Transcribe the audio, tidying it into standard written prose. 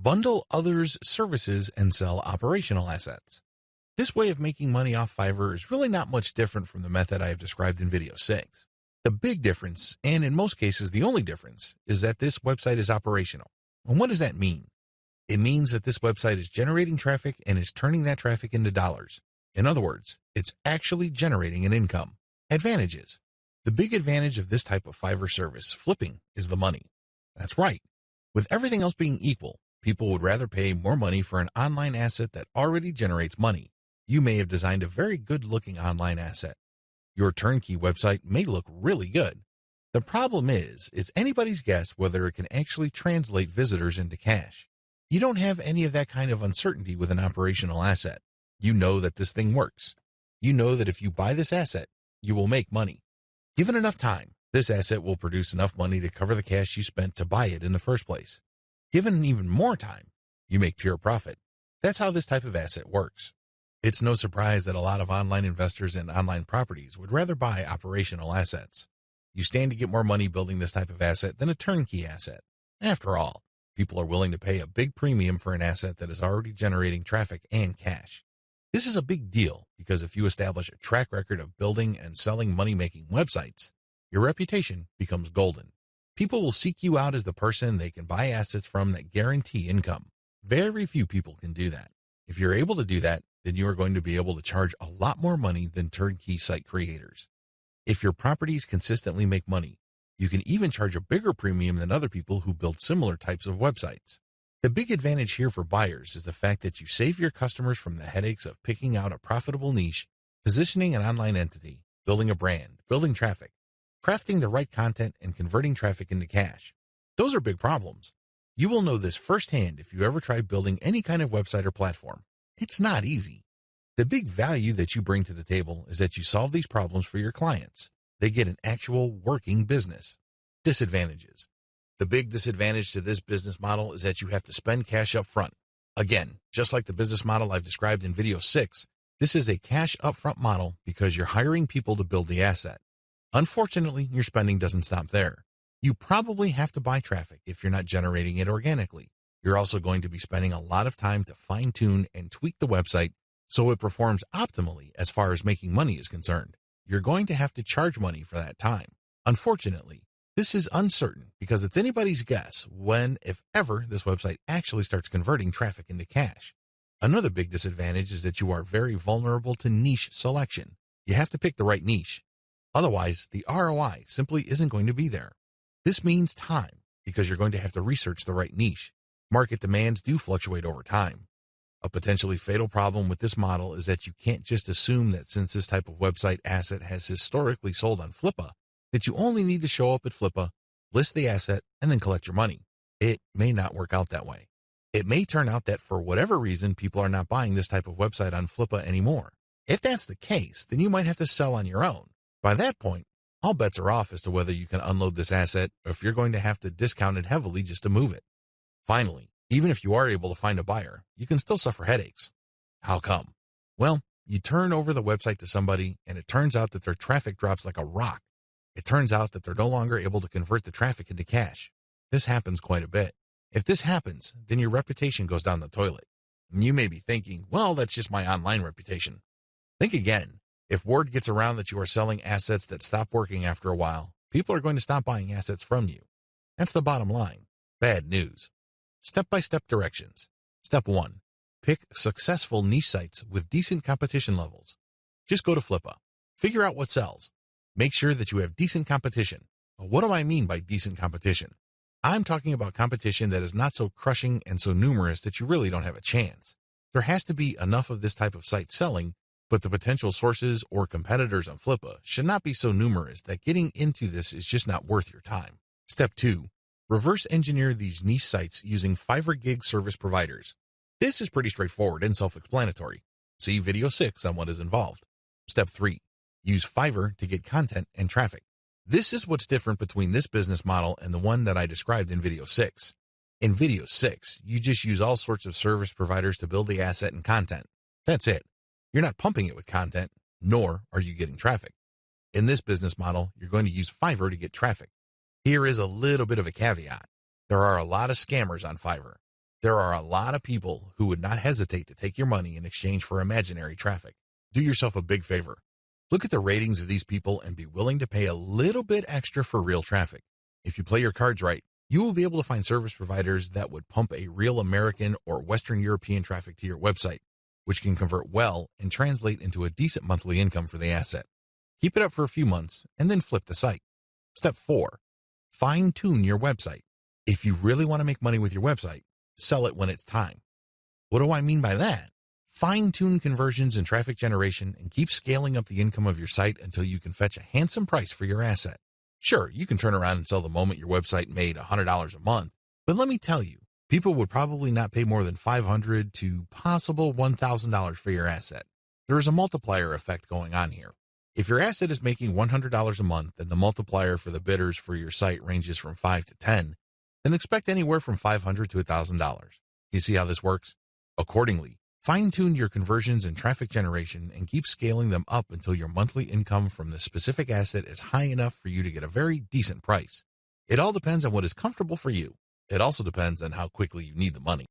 Bundle others' services and sell operational assets. This way of making money off Fiverr is really not much different from the method I have described in video 6. The big difference, and in most cases the only difference, is that this website is operational. And what does that mean? It means that this website is generating traffic and is turning that traffic into dollars. In other words, it's actually generating an income. Advantages. The big advantage of this type of Fiverr service, flipping, is the money. That's right. With everything else being equal, people would rather pay more money for an online asset that already generates money. You may have designed a very good-looking online asset. Your turnkey website may look really good. The problem is, it's anybody's guess whether it can actually translate visitors into cash. You don't have any of that kind of uncertainty with an operational asset. You know that this thing works. You know that if you buy this asset, you will make money. Given enough time, this asset will produce enough money to cover the cash you spent to buy it in the first place. Given even more time, you make pure profit. That's how this type of asset works. It's no surprise that a lot of online investors in online properties would rather buy operational assets. You stand to get more money building this type of asset than a turnkey asset. After all, people are willing to pay a big premium for an asset that is already generating traffic and cash. This is a big deal because if you establish a track record of building and selling money-making websites, your reputation becomes golden. People will seek you out as the person they can buy assets from that guarantee income. Very few people can do that. If you're able to do that, then you are going to be able to charge a lot more money than turnkey site creators. If your properties consistently make money, you can even charge a bigger premium than other people who build similar types of websites. The big advantage here for buyers is the fact that you save your customers from the headaches of picking out a profitable niche, positioning an online entity, building a brand, building traffic, crafting the right content, and converting traffic into cash. Those are big problems. You will know this firsthand if you ever try building any kind of website or platform. It's not easy. The big value that you bring to the table is that you solve these problems for your clients. They get an actual working business. Disadvantages. The big disadvantage to this business model is that you have to spend cash up front. Again, just like the business model I've described in video 6, this is a cash upfront model because you're hiring people to build the asset. Unfortunately, your spending doesn't stop there. You probably have to buy traffic if you're not generating it organically. You're also going to be spending a lot of time to fine-tune and tweak the website so it performs optimally as far as making money is concerned. You're going to have to charge money for that time. Unfortunately, this is uncertain because it's anybody's guess when, if ever, this website actually starts converting traffic into cash. Another big disadvantage is that you are very vulnerable to niche selection. You have to pick the right niche. Otherwise, the ROI simply isn't going to be there. This means time because you're going to have to research the right niche. Market demands do fluctuate over time. A potentially fatal problem with this model is that you can't just assume that since this type of website asset has historically sold on Flippa, that you only need to show up at Flippa, list the asset, and then collect your money. It may not work out that way. It may turn out that for whatever reason, people are not buying this type of website on Flippa anymore. If that's the case, then you might have to sell on your own. By that point, all bets are off as to whether you can unload this asset or if you're going to have to discount it heavily just to move it. Finally, even if you are able to find a buyer, you can still suffer headaches. How come? Well, you turn over the website to somebody and it turns out that their traffic drops like a rock. It turns out that they're no longer able to convert the traffic into cash. This happens quite a bit. If this happens, then your reputation goes down the toilet. And you may be thinking, well, that's just my online reputation. Think again. If word gets around that you are selling assets that stop working after a while, people are going to stop buying assets from you. That's the bottom line. Bad news. Step-by-step directions. Step 1. Pick successful niche sites with decent competition levels. Just go to Flippa. Figure out what sells. Make sure that you have decent competition. What do I mean by decent competition? I'm talking about competition that is not so crushing and so numerous that you really don't have a chance. There has to be enough of this type of site selling, but the potential sources or competitors on Flippa should not be so numerous that getting into this is just not worth your time. Step 2. Reverse engineer these niche sites using Fiverr gig service providers. This is pretty straightforward and self-explanatory. See video 6 on what is involved. Step 3. Use Fiverr to get content and traffic. This is what's different between this business model and the one that I described in video 6. In video 6, you just use all sorts of service providers to build the asset and content. That's it. You're not pumping it with content, nor are you getting traffic. In this business model, you're going to use Fiverr to get traffic. Here is a little bit of a caveat. There are a lot of scammers on Fiverr. There are a lot of people who would not hesitate to take your money in exchange for imaginary traffic. Do yourself a big favor. Look at the ratings of these people and be willing to pay a little bit extra for real traffic. If you play your cards right, you will be able to find service providers that would pump a real American or Western European traffic to your website, which can convert well and translate into a decent monthly income for the asset. Keep it up for a few months and then flip the site. Step 4. Fine-tune your website. If you really want to make money with your website, sell it when it's time. What do I mean by that? Fine-tune conversions and traffic generation and keep scaling up the income of your site until you can fetch a handsome price for your asset. Sure, you can turn around and sell the moment your website made $100 a month, but let me tell you, people would probably not pay more than $500 to possible $1,000 for your asset. There is a multiplier effect going on here. If your asset is making $100 a month and the multiplier for the bidders for your site ranges from 5 to 10, then expect anywhere from $500 to $1,000. You see how this works? Accordingly, fine-tune your conversions and traffic generation and keep scaling them up until your monthly income from the specific asset is high enough for you to get a very decent price. It all depends on what is comfortable for you. It also depends on how quickly you need the money.